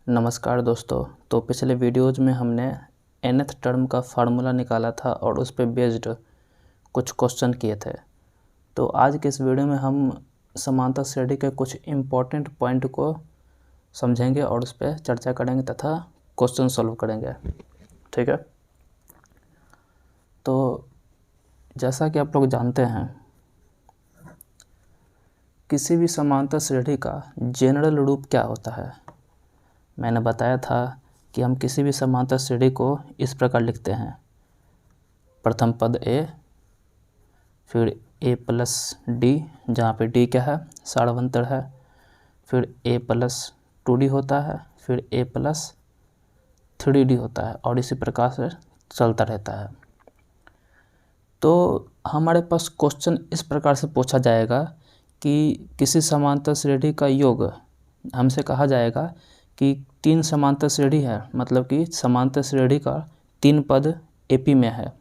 नमस्कार दोस्तों। तो पिछले वीडियोज़ में हमने nth टर्म का फार्मूला निकाला था और उस पर बेस्ड कुछ क्वेश्चन किए थे। तो आज के इस वीडियो में हम समांतर श्रेणी के कुछ इम्पोर्टेंट पॉइंट को समझेंगे और उस पर चर्चा करेंगे तथा क्वेश्चन सॉल्व करेंगे। ठीक है। तो जैसा कि आप लोग जानते हैं, किसी भी समांतर श्रेणी का जनरल रूप क्या होता है। मैंने बताया था कि हम किसी भी समांतर श्रेणी को इस प्रकार लिखते हैं। प्रथम पद a, फिर a प्लस डी, जहाँ पे d क्या है, सारवंतर है, फिर a प्लस 2d होता है, फिर a प्लस 3d होता है और इसी प्रकार से चलता रहता है। तो हमारे पास क्वेश्चन इस प्रकार से पूछा जाएगा कि किसी समांतर श्रेणी का योग, हमसे कहा जाएगा कि 3 समांतर श्रेणी है, मतलब कि समांतर श्रेणी का 3 पद AP में है।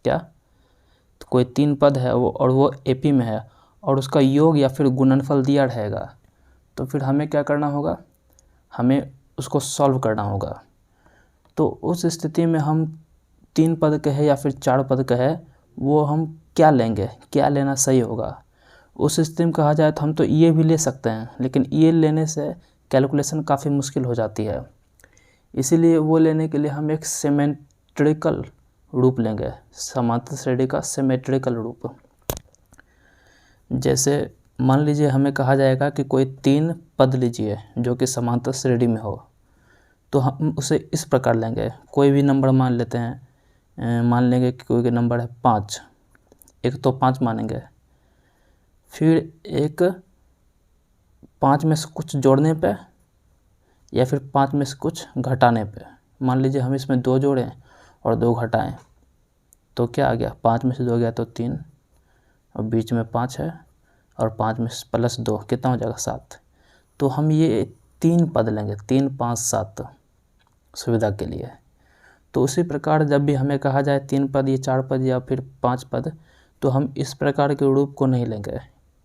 क्या? तो कोई 3 पद है वो AP में है और उसका योग या फिर गुणनफल दिया रहेगा। तो फिर हमें क्या करना होगा, हमें उसको सॉल्व करना होगा। तो उस स्थिति में हम 3 पद कहे या फिर 4 पद कहे, वो हम क्या लेंगे, क्या लेना सही होगा। उस स्थिति में कहा जाए तो हम तो ये भी ले सकते हैं, लेकिन ये लेने से कैलकुलेशन काफ़ी मुश्किल हो जाती है। इसीलिए वो लेने के लिए हम एक सिमेट्रिकल रूप लेंगे, समांतर श्रेणी का सिमेट्रिकल रूप। जैसे मान लीजिए हमें कहा जाएगा कि कोई 3 पद लीजिए जो कि समांतर श्रेणी में हो, तो हम उसे इस प्रकार लेंगे। कोई भी नंबर मान लेते हैं, मान लेंगे कि कोई नंबर है 5, एक तो 5 मानेंगे, फिर एक 5 में से कुछ जोड़ने पे या फिर 5 में से कुछ घटाने पे। मान लीजिए हम इसमें 2 जोड़ें और 2 घटाएं, तो क्या आ गया, 5 में से 2 गया तो 3 और बीच में 5 है और 5 में से प्लस 2 कितना हो जाएगा, 7। तो हम ये 3 पद लेंगे, 3, 5, 7 सुविधा के लिए। तो उसी प्रकार जब भी हमें कहा जाए 3 पद या 4 पद या फिर 5 पद, तो हम इस प्रकार के रूप को नहीं लेंगे।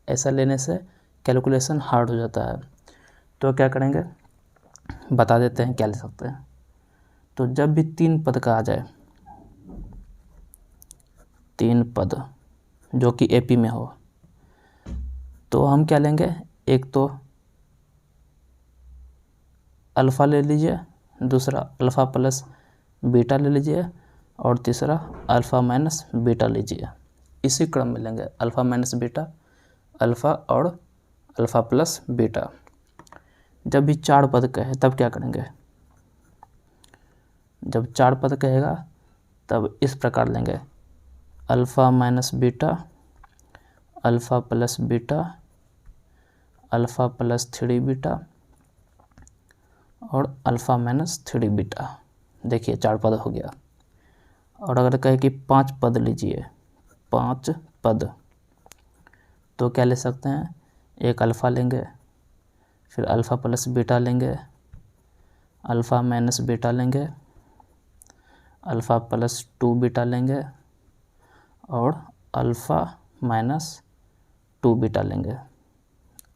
ऐसा लेने से कैलकुलेशन हार्ड हो जाता है। तो क्या करेंगे, बता देते हैं क्या ले सकते हैं। तो जब भी 3 पद का आ जाए, 3 पद जो कि AP में हो, तो हम क्या लेंगे, एक तो अल्फ़ा ले लीजिए, दूसरा अल्फ़ा प्लस बीटा ले लीजिए और तीसरा अल्फ़ा माइनस बीटा लीजिए। इसी क्रम में लेंगे, अल्फ़ा माइनस बीटा, अल्फ़ा और अल्फ़ा प्लस बीटा। जब भी 4 पद कहे तब क्या करेंगे, जब 4 पद कहेगा तब इस प्रकार लेंगे, alpha minus beta, alpha plus beta, alpha plus 3 beta और अल्फ़ा माइनस 3 बीटा। देखिए 4 पद हो गया। और अगर कहे कि 5 पद लीजिए, 5 पद, तो क्या ले सकते हैं, एक अल्फ़ा लेंगे, फिर अल्फ़ा प्लस बीटा लेंगे, अल्फ़ा माइनस बीटा लेंगे, अल्फ़ा प्लस 2 बीटा लेंगे और अल्फ़ा माइनस 2 बीटा लेंगे,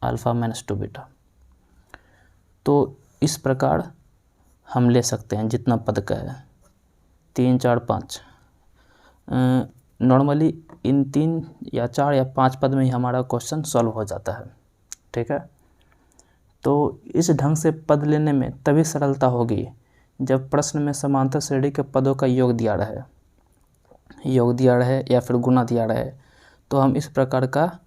अल्फ़ा माइनस 2 बीटा। तो इस प्रकार हम ले सकते हैं जितना पद का है, 3, 4, 5। नॉर्मली इन 3 या 4 या 5 पद में ही हमारा क्वेश्चन सॉल्व हो जाता है। ठीक है। तो इस ढंग से पद लेने में तभी सरलता होगी जब प्रश्न में समांतर श्रेणी के पदों का योग दिया रहे या फिर गुना दिया रहे, तो हम इस प्रकार का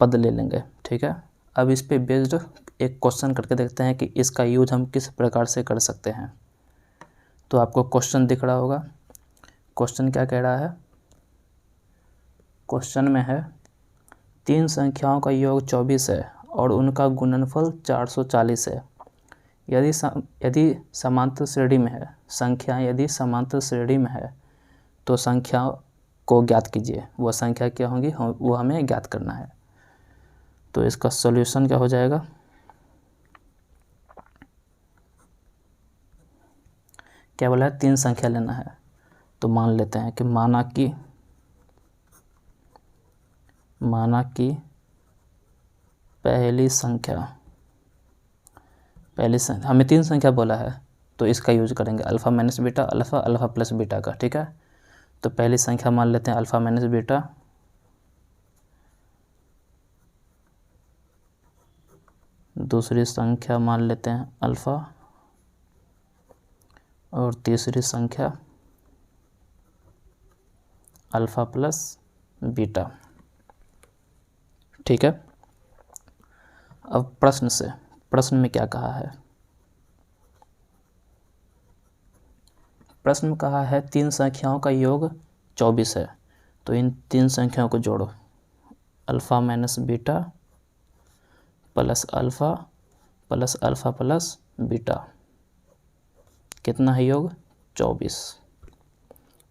पद ले लेंगे। ठीक है। अब इस पे बेस्ड एक क्वेश्चन करके देखते हैं कि इसका यूज हम किस प्रकार से कर सकते हैं। तो आपको क्वेश्चन दिख रहा होगा। क्वेश्चन क्या कह रहा है, क्वेश्चन में है 3 संख्याओं का योग 24 है और उनका गुणनफल 440 है। यदि समांतर श्रेणी में है, संख्याएं यदि समांतर श्रेणी में है तो संख्या को ज्ञात कीजिए। वो संख्या क्या होंगी, वो हमें ज्ञात करना है। तो इसका सॉल्यूशन क्या हो जाएगा, क्या बोला है, 3 संख्या लेना है। तो मान लेते हैं कि माना कि हमें 3 संख्या बोला है तो इसका यूज करेंगे alpha minus beta, alpha, alpha plus beta का, ठीक है। तो पहली संख्या मान लेते हैं अल्फ़ा माइनस बीटा, दूसरी संख्या मान लेते हैं अल्फ़ा, और तीसरी संख्या अल्फ़ा प्लस बीटा, ठीक है। अब प्रश्न में क्या कहा है? प्रश्न में कहा है 3 संख्याओं का योग 24 है, तो इन 3 संख्याओं को जोड़ो, alpha minus beta plus alpha plus alpha plus beta, कितना है योग? 24।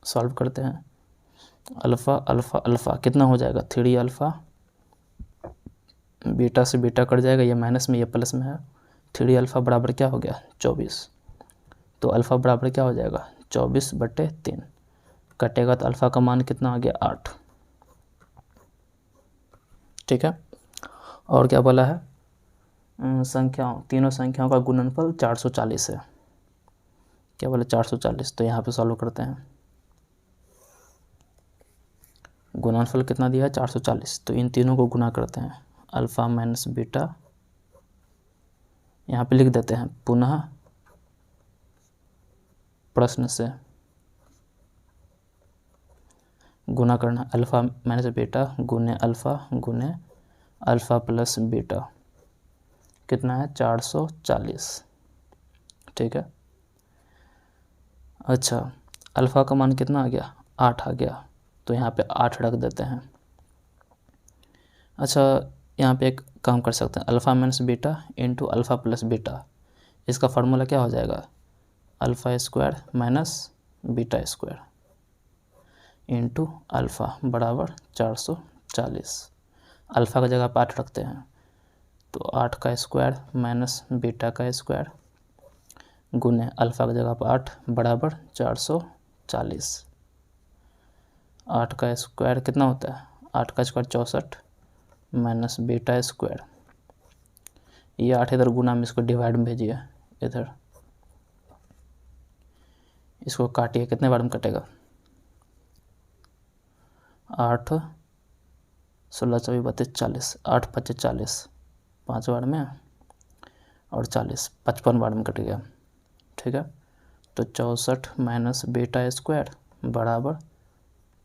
सॉल्व करते हैं। अल्फ़ा अल्फ़ा अल्फ़ा कितना हो जाएगा? 3 अल्फ़ा, बीटा से बीटा कट जाएगा, ये माइनस में ये प्लस में है, 3 अल्फ़ा बराबर क्या हो गया? 24। तो अल्फ़ा बराबर क्या हो जाएगा? 24/3, कटेगा तो अल्फ़ा का मान कितना आ गया? 8, ठीक है। और क्या बोला है? तीनों संख्याओं का गुणनफल 440 है, क्या बोले? 440। तो यहाँ पे सॉल्व करते हैं। गुणनफल कितना दिया है? 440। तो इन तीनों को गुना करते हैं, अल्फ़ा माइनस बीटा, यहाँ पे लिख देते हैं पुनः प्रश्न से गुना करना, अल्फ़ा माइनस बीटा गुने अल्फ़ा प्लस बीटा, कितना है? 440, ठीक है। अच्छा, अल्फ़ा का मान कितना आ गया? 8 आ गया, तो यहाँ पे 8 रख देते हैं। अच्छा, यहाँ पे एक काम कर सकते हैं, alpha minus beta into alpha plus beta, इसका फार्मूला क्या हो जाएगा? Alpha square minus beta square into alpha बराबर 440। अल्फ़ा का जगह पर 8 रखते हैं, तो 8 का स्क्वायर माइनस बीटा का स्क्वायर गुने अल्फ़ा की जगह पर 8 बराबर 440। 8 का स्क्वायर कितना होता है? 8 का स्क्वायर 64 माइनस बीटा स्क्वायर, ये 8 इधर गुना में, इसको डिवाइड में भेजिए इधर, इसको काटिए, कितने बार में कटेगा? 8 16 24 32 40, 8 5 40, 5 बार में, और 40 55 बार में कट गया, ठीक है। तो 64 माइनस बीटा स्क्वायर बराबर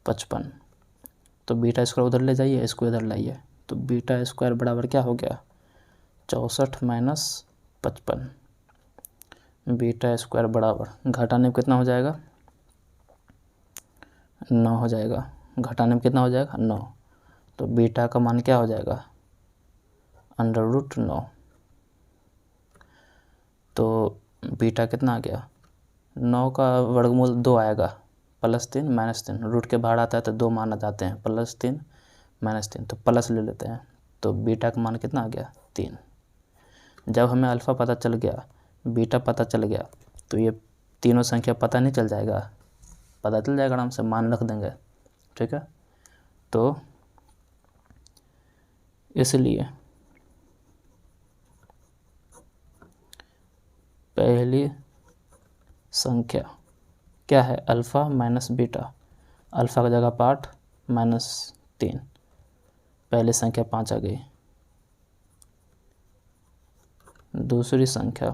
55, तो बीटा स्क्वायर उधर ले जाइए, इसको इधर लाइए, तो बीटा स्क्वायर बराबर क्या हो गया? 64 माइनस 55, बीटा स्क्वायर बराबर, घटाने में कितना हो जाएगा? 9 हो जाएगा, घटाने में कितना हो जाएगा? 9, तो बीटा का मान क्या हो जाएगा? √9, तो बीटा कितना आ गया? 9 का वर्गमूल 2 आएगा, +3 -3, रूट के बाहर आता है तो 2 मान आ जाते हैं, +3 -3, तो प्लस ले लेते हैं, तो बीटा का मान कितना आ गया? 3। जब हमें अल्फ़ा पता चल गया, बीटा पता चल गया, तो ये तीनों संख्या पता नहीं चल जाएगा? पता चल जाएगा, आराम से मान रख देंगे, ठीक है। तो इसलिए पहली संख्या क्या है? अल्फ़ा माइनस बीटा, अल्फ़ा का जगह 8 -3, पहली संख्या 5 आ गई। दूसरी संख्या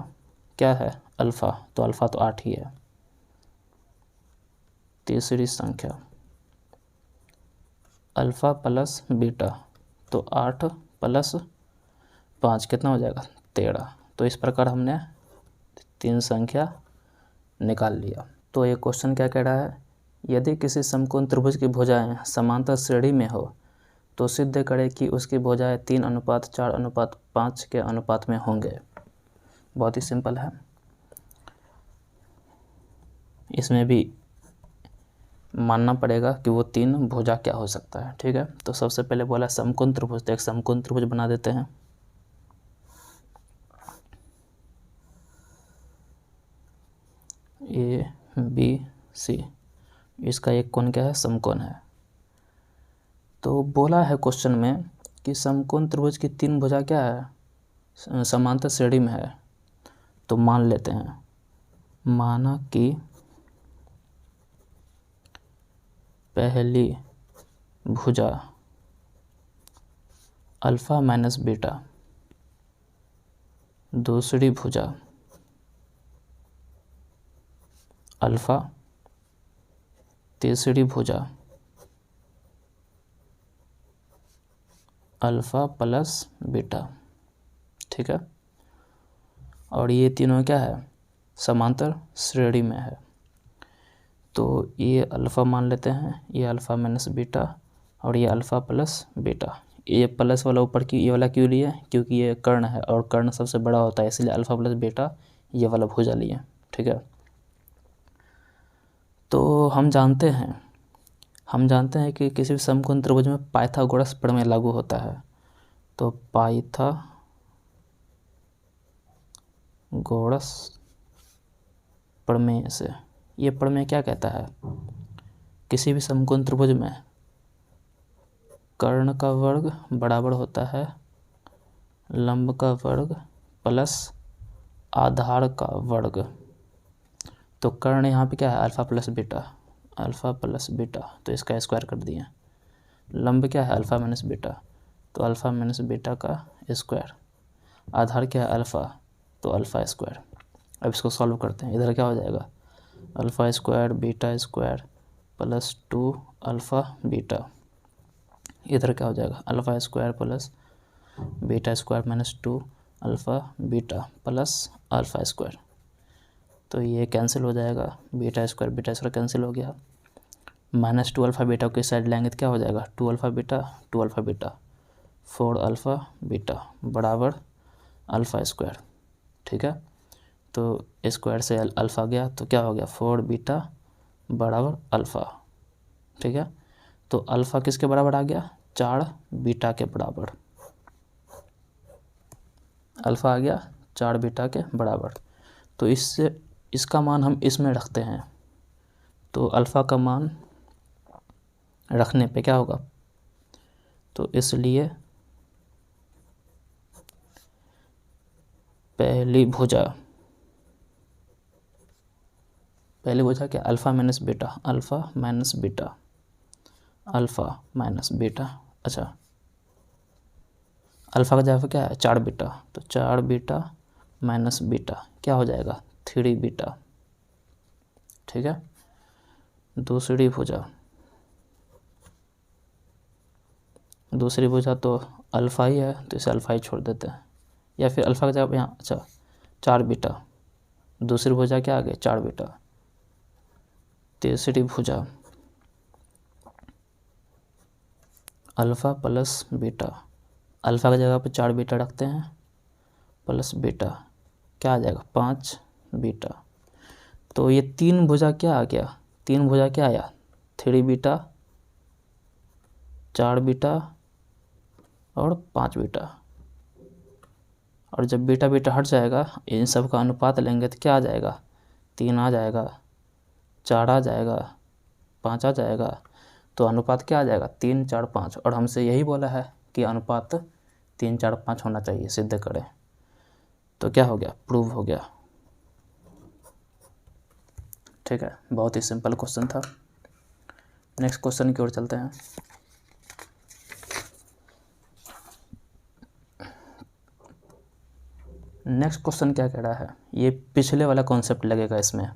क्या है? अल्फ़ा, तो अल्फ़ा तो 8 ही है। तीसरी संख्या अल्फ़ा प्लस बीटा, तो 8 + 5 कितना हो जाएगा? 13। तो इस प्रकार हमने 3 संख्या निकाल लिया। तो ये क्वेश्चन क्या कह रहा है? यदि किसी समकोण त्रिभुज की भुजाएं समांतर श्रेणी में हो तो सिद्ध करें कि उसकी भुजाएं 3:4:5 के अनुपात में होंगे। बहुत ही सिंपल है, इसमें भी मानना पड़ेगा कि वो 3 भुजा क्या हो सकता है, ठीक है। तो सबसे पहले बोला समकोण त्रिभुज, तो एक समकोण त्रिभुज बना देते हैं। ABC, इसका एक कोण क्या है? समकोण है। तो बोला है क्वेश्चन में कि समकोण त्रिभुज की 3 भुजा क्या है? समांतर श्रेणी में है। तो मान लेते हैं, माना कि पहली भुजा अल्फ़ा माइनस बीटा, दूसरी भुजा अल्फ़ा, तीसरी भुजा अल्फ़ा प्लस बीटा। ठीक है, और ये तीनों क्या है, समांतर श्रेणी में है। तो ये अल्फ़ा मान लेते हैं, ये अल्फ़ा माइनस बीटा और ये अल्फ़ा प्लस बीटा। ये प्लस वाला ऊपर की ये वाला क्यों लिए, क्योंकि ये कर्ण है और कर्ण सबसे बड़ा होता है, इसलिए अल्फ़ा प्लस बीटा ये वाला भुजा लिए। ठीक है, तो हम जानते हैं कि किसी भी समकोण त्रिभुज में पाइथागोरस प्रमेय लागू होता है। तो पाइथागोरस प्रमेय से, ये प्रमेय क्या कहता है, किसी भी समकोण त्रिभुज में कर्ण का वर्ग बराबर होता है लंब का वर्ग प्लस आधार का वर्ग। तो कर्ण यहाँ पे क्या है, अल्फ़ा प्लस बीटा, तो इसका स्क्वायर कर दिए। लंब क्या है, अल्फ़ा माइनस बीटा, तो अल्फ़ा माइनस बीटा का स्क्वायर। आधार क्या है, अल्फ़ा, तो अल्फ़ा स्क्वायर। अब इसको सॉल्व करते हैं, इधर क्या हो जाएगा, alpha square beta square plus 2 alpha beta. इधर क्या हो जाएगा, alpha square plus beta square minus 2 alpha beta plus alpha square. तो ये कैंसिल हो जाएगा, बीटा स्क्वायर कैंसिल हो गया। माइनस 2 अल्फ़ा बीटा को इस साइड लाएंगे तो क्या हो जाएगा, 2 अल्फ़ा बीटा 4 अल्फ़ा बीटा बराबर अल्फ़ा स्क्वायर। ठीक है, तो स्क्वायर से अल्फ़ा गया तो क्या हो गया, 4 बीटा बराबर अल्फ़ा। ठीक है, तो अल्फ़ा किसके बराबर आ गया, 4 बीटा के बराबर। अल्फ़ा आ गया 4 बीटा के बराबर। तो इसका मान हम इसमें रखते हैं, तो अल्फ़ा का मान रखने पे क्या होगा, तो इसलिए पहली भुजा क्या, अल्फ़ा माइनस बीटा। अच्छा, अल्फ़ा का जगह क्या है, 4 बीटा, तो 4 बीटा माइनस बीटा क्या हो जाएगा, 3 बीटा। ठीक है, दूसरी भुजा तो अल्फ़ा ही है, तो इसे अल्फ़ा ही छोड़ देते हैं, या फिर अल्फ़ा का जगह यहाँ, अच्छा 4 बीटा, दूसरी भुजा क्या आ गया, 4 बीटा। तीसरी भुजा अल्फ़ा प्लस बीटा, अल्फ़ा की जगह पे 4 बीटा रखते हैं प्लस बीटा, क्या आ जाएगा, 5 बीटा। तो ये 3 भुजा क्या आ गया, 3 भुजा क्या आया, 3 बीटा, 4 बीटा और 5 बीटा। और जब बीटा बीटा हट जाएगा, इन सब का अनुपात लेंगे तो क्या आ जाएगा, 3 आ जाएगा, 4 आ जाएगा, 5 आ जाएगा। तो अनुपात क्या आ जाएगा, 3 4 5। और हमसे यही बोला है कि अनुपात 3 4 5 होना चाहिए, सिद्ध करें। तो क्या हो गया, प्रूव हो गया। ठीक है, बहुत ही सिंपल क्वेश्चन था। नेक्स्ट क्वेश्चन की ओर चलते हैं। नेक्स्ट क्वेश्चन क्या कह रहा है, ये पिछले वाला कॉन्सेप्ट लगेगा इसमें।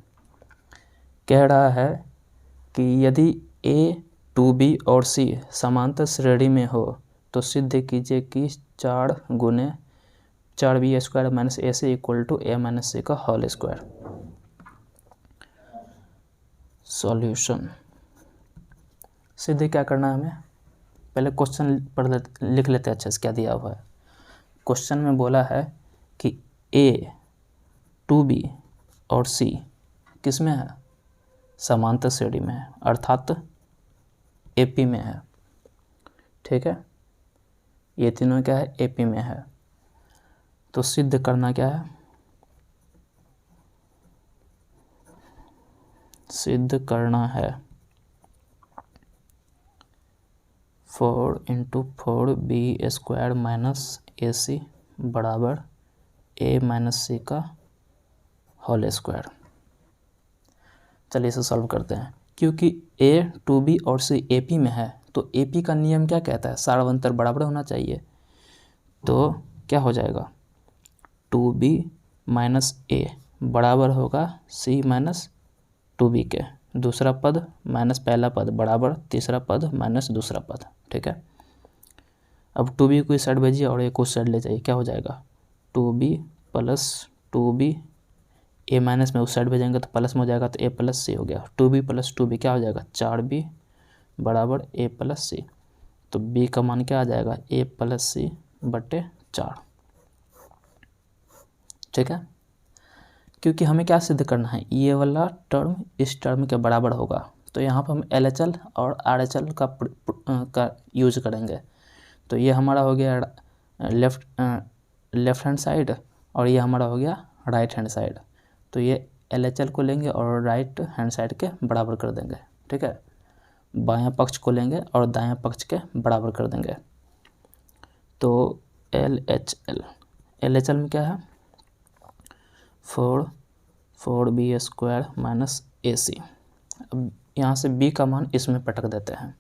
कह रहा है कि यदि A, 2B और C समांतर श्रेणी में हो तो सिद्ध कीजिए कि 4 गुने 4B square minus AC equal to A minus C का होल स्क्वायर। सॉल्यूशन, सिद्ध क्या करना है हमें, पहले क्वेश्चन पढ़ लिख लेते हैं अच्छे से क्या दिया हुआ है। क्वेश्चन में बोला है कि A, 2B और C किस में है, समांतर श्रेणी में है, अर्थात AP में है। ठीक है, ये तीनों क्या है, AP में है। तो सिद्ध करना क्या है, सिद्ध करना है 4 × 4B स्क्वायर माइनस AC बराबर A माइनस C का होल स्क्वायर। चलिए इसे सॉल्व करते हैं। क्योंकि a 2b और c AP में है तो AP का नियम क्या कहता है, सार्वंतर बराबर होना चाहिए। तो क्या हो जाएगा, 2b माइनस a बराबर होगा c माइनस 2b के, दूसरा पद माइनस पहला पद बराबर तीसरा पद माइनस दूसरा पद। ठीक है, अब 2b को इस साइड भेजिए और a को उस साइड ले जाइए, क्या हो जाएगा 2b plus 2b, a minus में उस साइड भेजेंगे तो प्लस में हो जाएगा, तो a प्लस c हो गया। 2b प्लस 2b क्या हो जाएगा 4b बराबर a प्लस c। तो b का मान क्या आ जाएगा a प्लस c बटे 4। ठीक है, क्योंकि हमें क्या सिद्ध करना है, ये वाला टर्म इस टर्म के बराबर होगा, तो यहाँ पर हम LHL और RHL का यूज करेंगे। तो ये हमारा हो गया लेफ्ट हैंड साइड और ये हमारा हो गया राइट हैंड साइड। तो ये LHL को लेंगे और राइट हैंड साइड के बराबर कर देंगे। ठीक है, बायां पक्ष को लेंगे और दायां पक्ष के बराबर कर देंगे। तो LHL में क्या है 4b स्क्वायर माइनस AC। अब यहाँ से b का मान इसमें पटक देते हैं,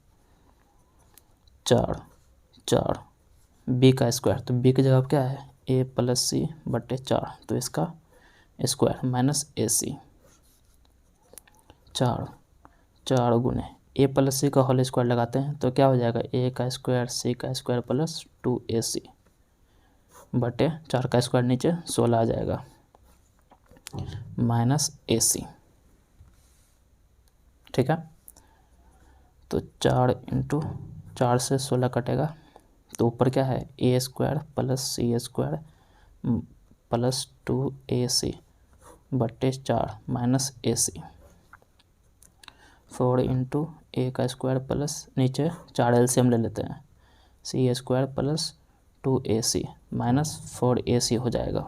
4 b का स्क्वायर, तो b की जगह क्या है a प्लस c बटे 4, तो इसका स्क्वायर माइनस AC। 4 गुने a प्लस c का होल स्क्वायर लगाते हैं तो क्या हो जाएगा a का स्क्वायर c का स्क्वायर प्लस 2AC बटे 4 का स्क्वायर नीचे 16 आ जाएगा माइनस AC। ठीक है, तो 4 इंटू 4 से 16 कटेगा, तो ऊपर क्या है a square plus c square plus 2AC बटे 4 माइनस AC। 4 इंटू a का स्क्वायर प्लस नीचे 4 LCM ले लेते हैं, c square plus 2AC minus 4AC हो जाएगा।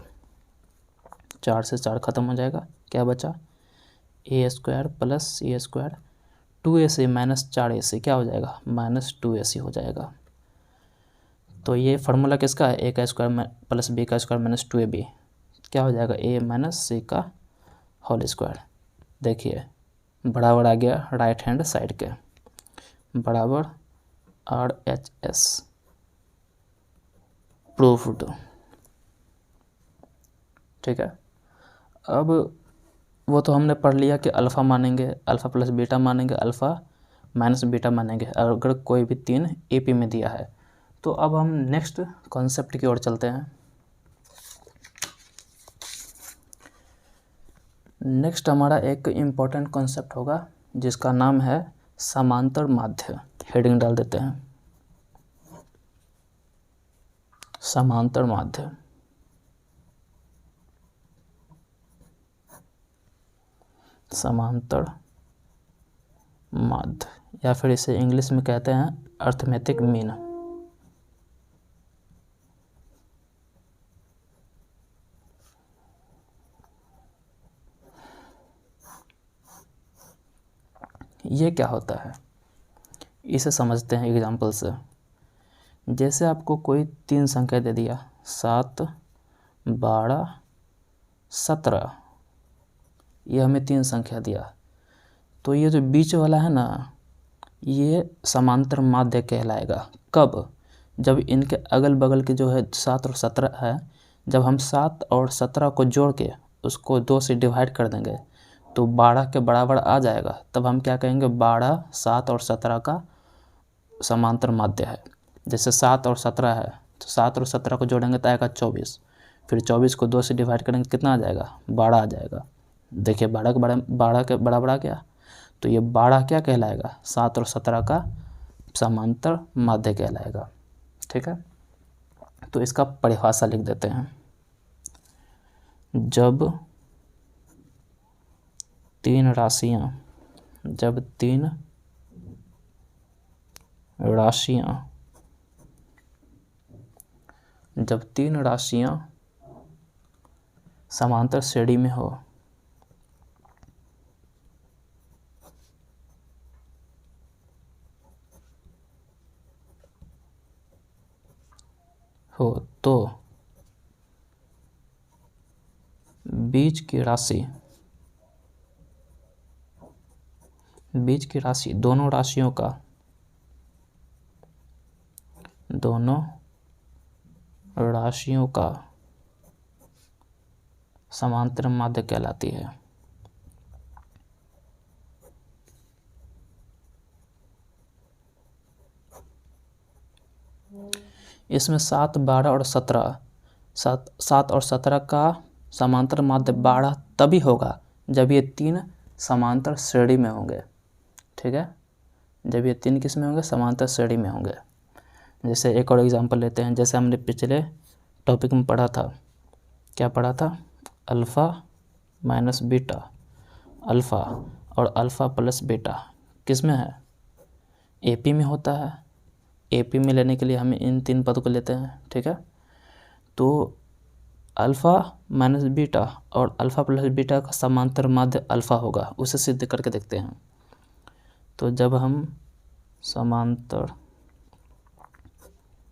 4 से 4 खत्म हो जाएगा, क्या बचा a square plus c square 2AC minus 4AC क्या हो जाएगा माइनस 2AC हो जाएगा। तो ये फार्मूला किसका है, a का स्क्वायर प्लस b का स्क्वायर माइनस 2ab क्या हो जाएगा a माइनस c का होल स्क्वायर। देखिए बराबर आ गया राइट हैंड साइड के, बराबर RHS प्रूफ्ड। ठीक है, अब वो तो हमने पढ़ लिया कि अल्फ़ा मानेंगे, अल्फ़ा प्लस बीटा मानेंगे, अल्फ़ा माइनस बीटा मानेंगे अगर कोई भी 3 AP में दिया है। तो अब हम नेक्स्ट कॉन्सेप्ट की ओर चलते हैं। नेक्स्ट हमारा एक इम्पॉर्टेंट कॉन्सेप्ट होगा जिसका नाम है समांतर माध्य। हेडिंग डाल देते हैं समांतर माध्य। समांतर माध्य या फिर इसे इंग्लिश में कहते हैं अर्थमेटिक मीन। ये क्या होता है इसे समझते हैं एग्जाम्पल से। जैसे आपको कोई 3 संख्या दे दिया 7, 12, 17, ये हमें 3 संख्या दिया, तो ये जो बीच वाला है ना ये समांतर माध्य कहलाएगा। कब, जब इनके अगल बगल के जो है 7 और 17 है, जब हम 7 और 17 को जोड़ के उसको 2 से डिवाइड कर देंगे तो 12 के बराबर आ जाएगा, तब हम क्या कहेंगे 12 7 और 17 का समांतर माध्य है। जैसे 7 और 17 है तो 7 और 17 को जोड़ेंगे तो आएगा 24, फिर 24 को 2 से डिवाइड करेंगे कितना आ जाएगा 12 आ जाएगा। देखिए 12 के बराबर आ गया, तो ये 12 क्या कहलाएगा 7 और 17 का समांतर माध्य कहलाएगा। ठीक है, तो इसका परिभाषा लिख देते हैं। जब तीन राशियां समांतर श्रेणी में हो तो बीच की राशि दोनों राशियों का समांतर माध्य कहलाती है। इसमें 7, 12 और 17 7 और 17 का समांतर माध्य 12 तभी होगा जब ये तीन समांतर श्रेणी में होंगे। ठीक है, जब ये तीन किस में होंगे? समांतर श्रेणी में होंगे। जैसे एक और एग्जांपल लेते हैं, जैसे हमने पिछले टॉपिक में पढ़ा था, क्या पढ़ा था? अल्फ़ा माइनस बीटा, अल्फ़ा और अल्फ़ा प्लस बीटा किस में है? एपी में होता है। एपी में लेने के लिए हमें इन तीन पदों को लेते हैं। ठीक है, तो अल्फ़ा माइनस बीटा और अल्फ़ा प्लस बीटा का समांतर माध्य अल्फ़ा होगा। उसे सिद्ध करके देखते हैं। तो जब हम समांतर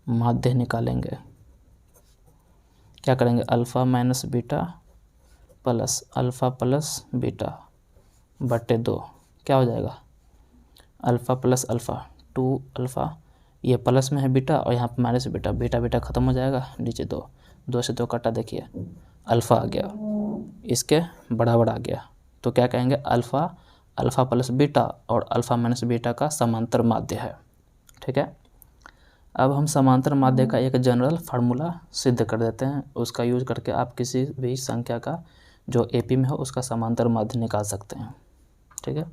माध्य निकालेंगे, क्या करेंगे? Alpha minus beta plus alpha plus beta बटे 2 क्या हो जाएगा? अल्फ़ा प्लस अल्फ़ा 2 अल्फ़ा, ये प्लस में है बीटा और यहाँ पर माइनस बीटा, बीटा ख़त्म हो जाएगा, नीचे 2 से 2 कटा, देखिए अल्फ़ा आ गया, इसके बराबर आ गया। तो क्या कहेंगे? अल्फ़ा प्लस बीटा और अल्फ़ा माइनस बीटा का समांतर माध्य है। ठीक है, अब हम समांतर माध्य का एक जनरल फार्मूला सिद्ध कर देते हैं। उसका यूज करके आप किसी भी संख्या का जो एपी में हो उसका समांतर माध्य निकाल सकते हैं। ठीक है,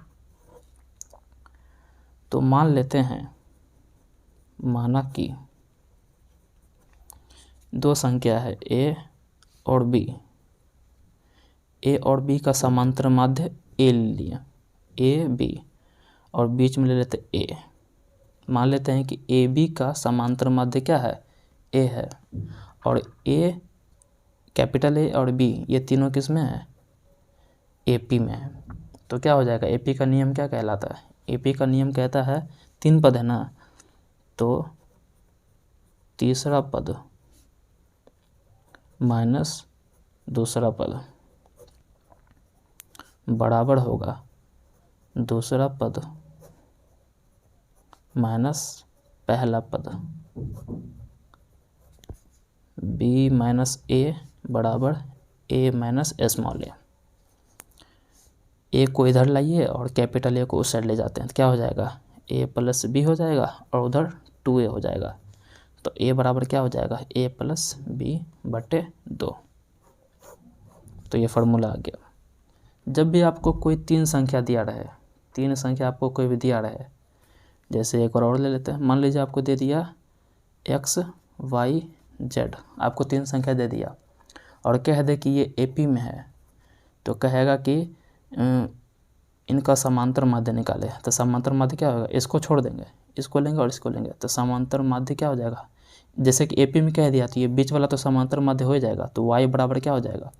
तो मान लेते हैं, माना कि दो संख्या है ए और बी। ए और बी का समांतर माध्य ए ले लिया, ए बी, और बीच में ले लेते ए। मान लेते हैं कि ए बी का समांतर माध्य क्या है? ए है, और ए, कैपिटल ए और बी ये तीनों किस में है? एपी में है। तो क्या हो जाएगा? एपी का नियम क्या कहलाता है? एपी का नियम कहता है, 3 पद है ना, तो तीसरा पद माइनस दूसरा पद बराबर होगा दूसरा पद माइनस पहला पद। बी माइनस ए बराबर ए माइनस स्मॉल ए को इधर लाइए और कैपिटल ए को उस साइड ले जाते हैं, तो क्या हो जाएगा? ए प्लस बी हो जाएगा और उधर 2a हो जाएगा। तो ए बराबर क्या हो जाएगा? ए प्लस बी बटे 2। तो ये फार्मूला आ गया। जब भी आपको कोई 3 संख्या दिया रहे, 3 संख्या आपको कोई भी दिया रहे, जैसे एक और ले लेते हैं, मान लीजिए आपको दे दिया x, y, z, आपको 3 संख्या दे दिया और कह दे कि ये एपी में है, तो कहेगा कि इनका समांतर माध्य निकाले। तो समांतर माध्य क्या होगा? इसको छोड़ देंगे, इसको लेंगे और इसको लेंगे, तो समांतर माध्य क्या हो जाएगा? जैसे कि एपी में कह दिया तो ये बीच वाला तो समांतर माध्य हो जाएगा। तो y बराबर क्या हो जाएगा?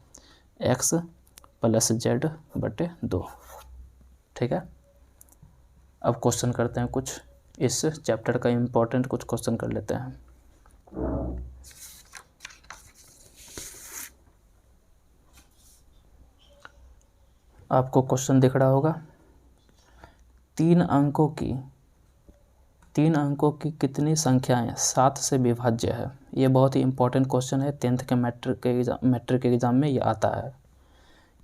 x प्लस z बटे 2। ठीक है, अब क्वेश्चन करते हैं कुछ, इस चैप्टर का इम्पोर्टेंट कुछ क्वेश्चन कर लेते हैं। आपको क्वेश्चन दिख रहा होगा, 3 अंकों की कितनी संख्याएं 7 से विभाज्य है? ये बहुत ही इंपॉर्टेंट क्वेश्चन है, 10th के मैट्रिक एग्जाम में ये आता है।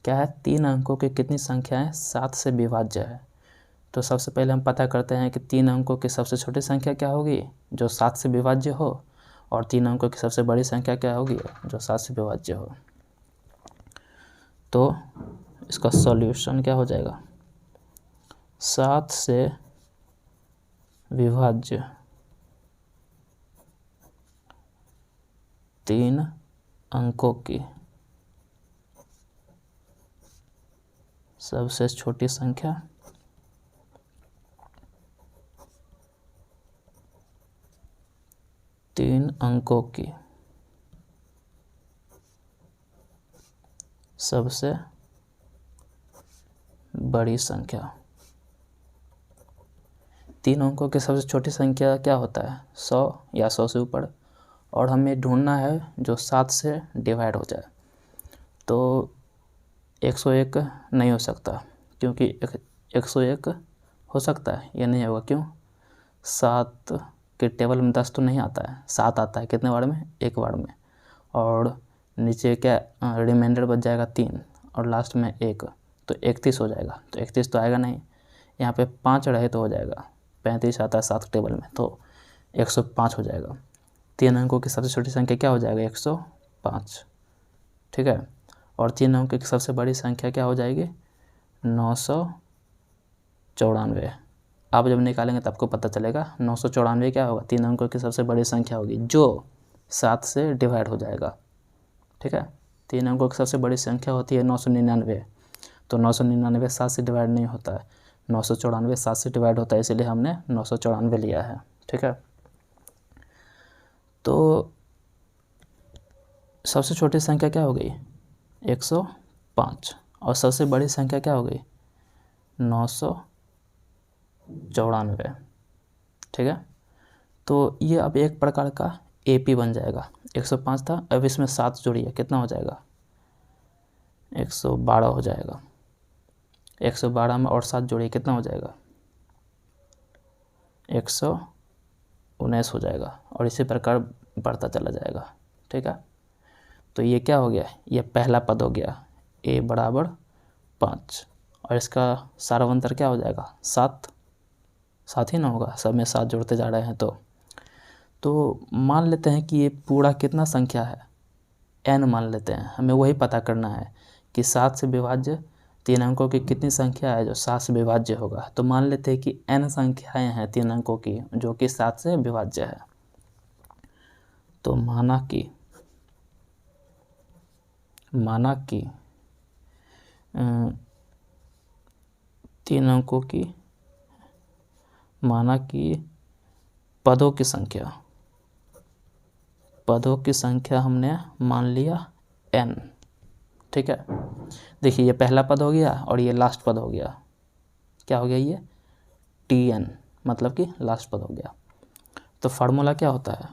क्या है? 3 अंकों की कितनी संख्याएं 7 से विभाज्य है? तो सबसे पहले हम पता करते हैं कि 3 अंकों की सबसे छोटी संख्या क्या होगी जो 7 से विभाज्य हो, और 3 अंकों की सबसे बड़ी संख्या क्या होगी जो 7 से विभाज्य हो। तो इसका सॉल्यूशन क्या हो जाएगा? 7 से विभाज्य 3 अंकों की सबसे छोटी संख्या तीन अंकों की सबसे बड़ी संख्या। 3 अंकों की सबसे छोटी संख्या क्या होता है? 100 या 100 से ऊपर, और हमें ढूंढना है जो 7 से डिवाइड हो जाए। तो 101 नहीं हो सकता, क्योंकि 101 हो सकता है, ये नहीं होगा। क्यों? 7 के टेबल में 10 तो नहीं आता है, 7 आता है कितने बार में? 1 बार में। और नीचे क्या रिमाइंडर बच जाएगा 3 और लास्ट में 1, तो 31 हो जाएगा। तो 31 तो आएगा नहीं, यहाँ पे 5 रहे तो हो जाएगा। 35 आता है 7 टेबल में, तो 105 हो जाएगा। 3 अंकों की सबसे छोटी संख्या क्या हो जाएगा? 105, ठीक है। और 3 अंकों की सबसे बड़ी संख्या क्या हो जाएगी? 994। आप जब निकालेंगे तब आपको पता चलेगा 994 क्या होगा? 3 अंकों की सबसे बड़ी संख्या होगी जो 7 से डिवाइड हो जाएगा, ठीक है। 3 अंकों की सबसे बड़ी संख्या होती है 999, तो 999 7 से डिवाइड नहीं होता है, 994 7 से डिवाइड होता है, इसीलिए हमने 994 लिया है, ठीक है। तो सबसे छोटी संख्या क्या हो गई? 105, और सबसे बड़ी संख्या क्या हो गई? 994, ठीक है। तो ये अब एक प्रकार का AP बन जाएगा। 105 था, अब इसमें 7 जोड़िए, कितना हो जाएगा? 112 हो जाएगा। 112 में और 7 जोड़िए, कितना हो जाएगा? 119 हो जाएगा, और इसी प्रकार बढ़ता चला जाएगा, ठीक है। तो ये क्या हो गया? ये पहला पद हो गया, A बराबर 5, और इसका सारांतर क्या हो जाएगा? 7 ही ना होगा, सब में 7 जोड़ते जा रहे हैं। तो मान लेते हैं कि ये पूरा कितना संख्या है? n मान लेते हैं। हमें वही पता करना है कि 7 से विभाज्य 3 अंकों की कितनी संख्या है जो 7 से विभाज्य होगा। तो मान लेते हैं कि n संख्याएं हैं 3 अंकों की जो कि 7 से विभाज्य है। तो माना कि 3 अंकों की, माना कि पदों की संख्या हमने मान लिया n, ठीक है। देखिए ये पहला पद हो गया और ये लास्ट पद हो गया। क्या हो गया? ये Tn, मतलब कि लास्ट पद हो गया। तो फार्मूला क्या होता है?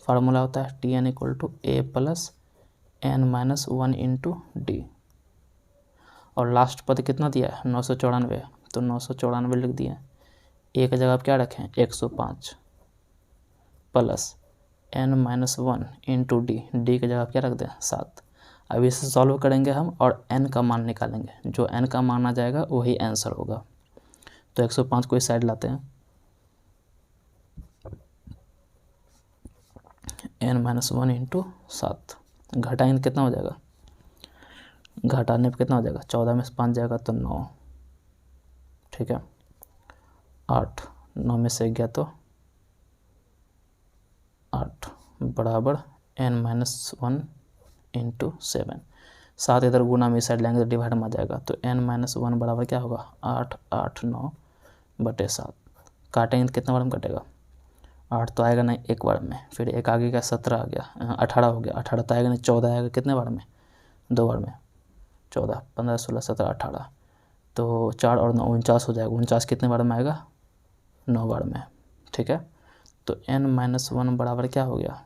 फार्मूला होता है Tn equal to A plus n-1 into D. और लास्ट पद कितना दिया है? 994, तो 994 लिख दिए। ए की जगह आप क्या रखें? 105 plus n-1 into D, D की जगह आप क्या रख दें? 7। अब इसे सॉल्व करेंगे हम और n का मान निकालेंगे, जो n का मान आ जाएगा वही आंसर होगा। तो 105 को इस साइड लाते हैं, n-1 इंटू 7, घटाएंगे कितना हो जाएगा? घटाने पर कितना हो जाएगा? 14 में से 5 जाएगा तो 9, ठीक है। 8, 9 में से गया तो 8 बराबर n-1 इंटू 7। 7 इधर गुना में साइड लेंगे तो डिवाइड में आ जाएगा, तो n-1 बराबर क्या होगा? 8, 8, 9 बटे 7। काटेंगे तो कितना बार में कटेगा? 8 तो आएगा नहीं, एक बार में। फिर एक आगे का 17 आ गया, 18 हो गया। 18 तो आएगा नहीं, 14 आएगा कितने बार में? 2 बार में। 14, 15, 16, 17, 18, तो 4 और 9 49 हो जाएगा। 49 कितने बार में आएगा? 9 बार में, ठीक है। तो n-1 बराबर क्या हो गया?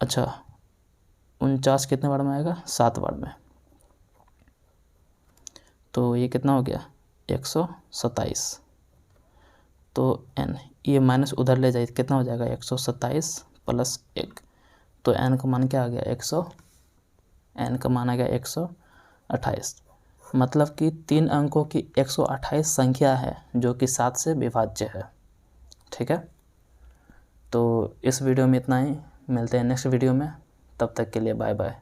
अच्छा, 49 कितने बार में आएगा? 7 बार में। तो ये कितना हो गया? 127। तो n, ये माइनस उधर ले जाए कितना हो जाएगा? 127 प्लस 1, तो n का मान क्या आ गया? n का मान आ गया 128। मतलब कि 3 अंकों की 128 संख्या है जो कि 7 से विभाज्य है, ठीक है। तो इस वीडियो में इतना ही, मिलते हैं नेक्स्ट वीडियो में, तब तक के लिए बाय बाय।